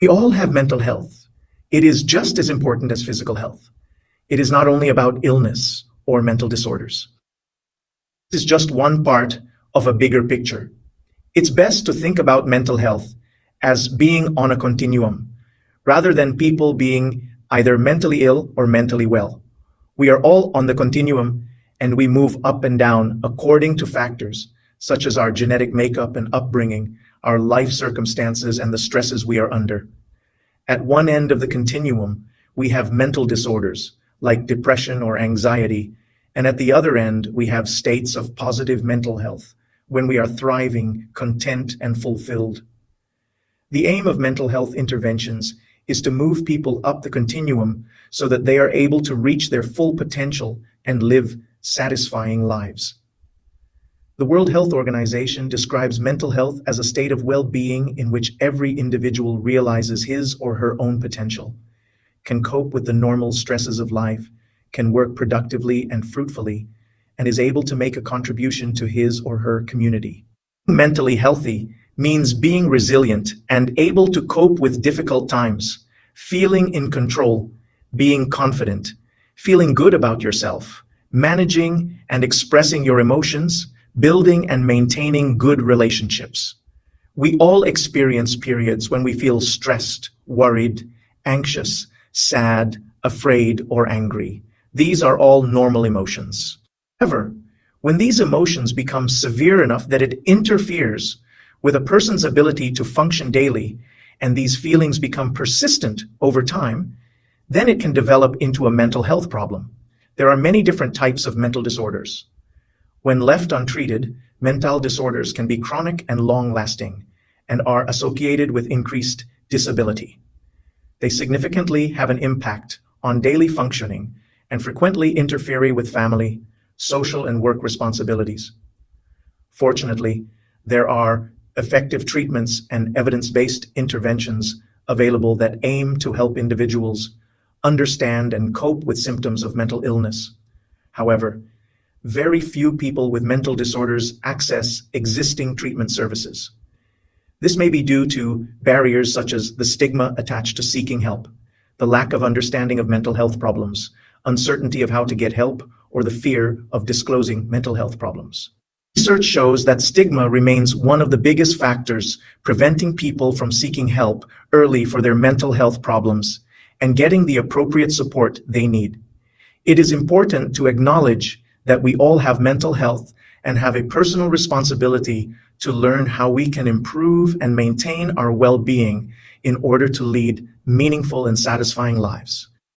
We all have mental health. It is just as important as physical health. It is not only about illness or mental disorders. This is just one part of a bigger picture. It's best to think about mental health as being on a continuum, rather than people being either mentally ill or mentally well. We are all on the continuum, and we move up and down according to factors such as our genetic makeup and upbringing, our life circumstances, and the stresses we are under. At one end of the continuum, we have mental disorders like depression or anxiety, and at the other end, we have states of positive mental health when we are thriving, content, and fulfilled. The aim of mental health interventions is to move people up the continuum so that they are able to reach their full potential and live satisfying lives. The World Health Organization describes mental health as a state of well-being in which every individual realizes his or her own potential, can cope with the normal stresses of life, can work productively and fruitfully, and is able to make a contribution to his or her community. Mentally healthy means being resilient and able to cope with difficult times, feeling in control, being confident, feeling good about yourself, managing and expressing your emotions, building and maintaining good relationships. We all experience periods when we feel stressed, worried, anxious, sad, afraid, or angry. These are all normal emotions. However, when these emotions become severe enough that it interferes with a person's ability to function daily, and these feelings become persistent over time, then it can develop into a mental health problem. There are many different types of mental disorders. When left untreated, mental disorders can be chronic and long-lasting and are associated with increased disability. They significantly have an impact on daily functioning and frequently interfere with family, social, and work responsibilities. Fortunately, there are effective treatments and evidence-based interventions available that aim to help individuals understand and cope with symptoms of mental illness. However, very few people with mental disorders access existing treatment services. This may be due to barriers such as the stigma attached to seeking help, the lack of understanding of mental health problems, uncertainty of how to get help, or the fear of disclosing mental health problems. Research shows that stigma remains one of the biggest factors preventing people from seeking help early for their mental health problems and getting the appropriate support they need. It is important to acknowledge that we all have mental health and have a personal responsibility to learn how we can improve and maintain our well-being in order to lead meaningful and satisfying lives.